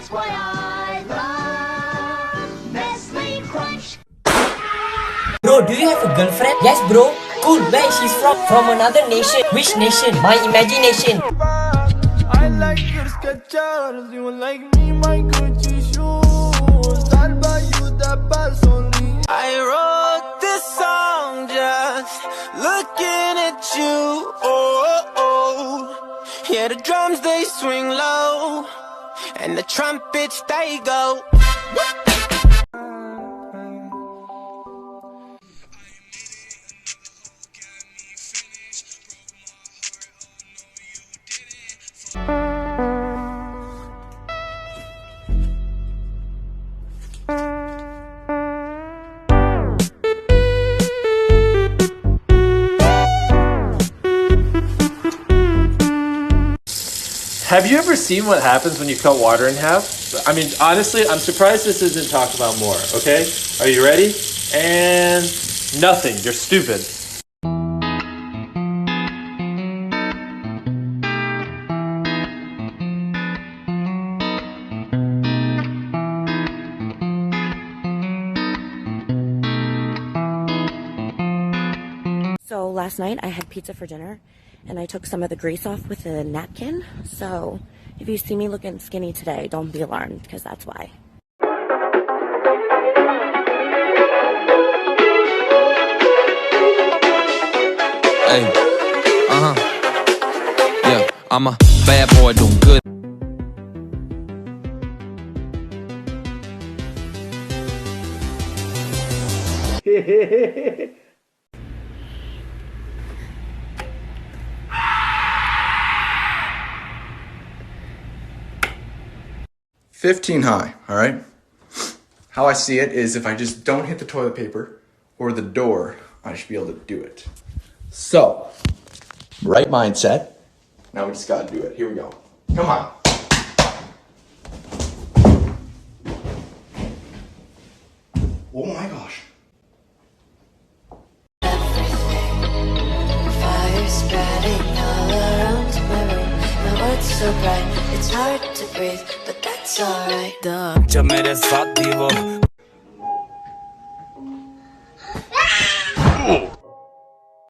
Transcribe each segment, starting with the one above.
That's why I love Nestle Crunch. Bro, do you have a girlfriend? Yes, bro. Cool. Where she's from? From another nation. Which nation? My imagination. I like your Skechers. You like me, my Gucci shoes. I'll buy you the best only. I wrote this song just looking at you. Oh, oh. Yeah, the drums they swing low, and the trumpets they go. Have you ever seen what happens when you cut water in half? I mean, honestly, I'm surprised this isn't talked about more, okay? Are you ready? And nothing. You're stupid. So last night I had pizza for dinner and I took some of the grease off with a napkin. So if you see me looking skinny today, don't be alarmed because that's why. Hey, yeah, I'm a bad boy doing good. $15 high, all right? How I see it is if I just don't hit the toilet paper or the door, I should be able to do it. So, right mindset. Now we just gotta do it. Here we go. Come on. Oh my gosh. Fire spreading all around my room. My world's so bright, it's hard to breathe, but that's alright. जब मेरे साथ थी वो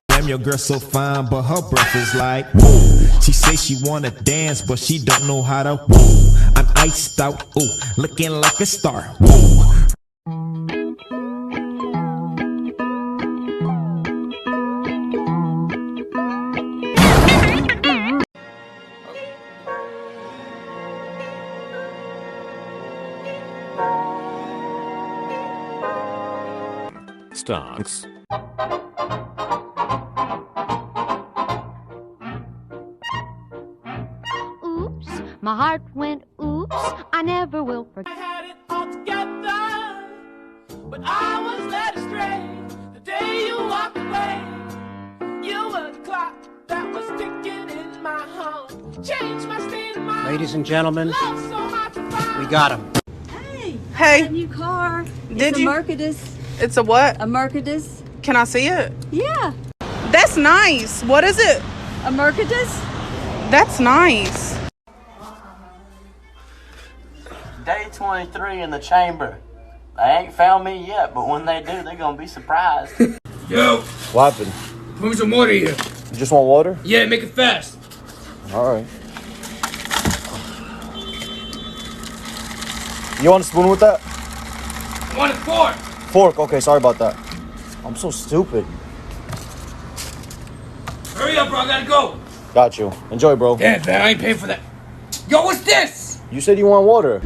Damn, your girl so fine, but her breath is like whoa. She say she wanna dance, but she don't know how to whoa. I'm iced out, ooh, looking like a star. Whoa. Stonks. Oops, my heart went oops. I never will forget. I had it all together, but I was led astray. The day you walked away, you were the clock that was ticking in my home. Changed my state of mind. Ladies and gentlemen, Love so hard to find. we got him. Hey, A new car. Did It's you? a Mercedes. It's a what? A Mercedes. Can I see it? Yeah. That's nice. What is it? A Mercedes. That's nice. Day 23 in the chamber. They ain't found me yet, but when they do, they're gonna be surprised. Yo, What happened? put me some water here. You just want water? Yeah, make it fast. Alright. You want a spoon with that? I want a fork. Fork, okay, sorry about that. I'm so stupid. Hurry up, bro, I gotta go. Got you. Enjoy, bro. Yeah, man, I ain't paying for that. Yo, what's this? You said you want water.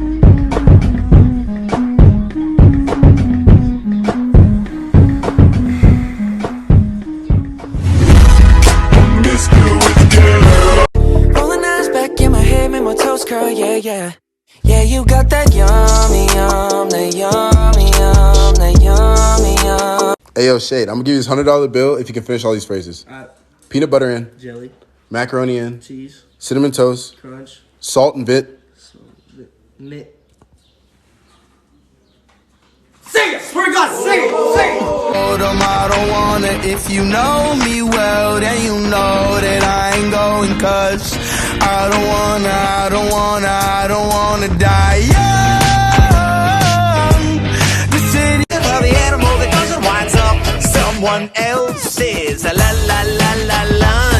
Rolling eyes back in my head, make my toes curl, yeah, yeah. Yeah, you got that yummy, yum, that yummy, yum, that yummy, yum. Hey, yo, Shade, I'm gonna give you this $100 bill if you can finish all these phrases. Peanut butter in. Jelly. Macaroni in. Cheese. Cinnamon toast. Crunch. Salt and bit. Mitt. Sing it! Swear to God, sing it! Sing it! Told 'em I don't wanna. If you know me well, then you know that I ain't going. Cause I don't wanna die young. The city of the animal that goes and winds up someone else's. La la la la la.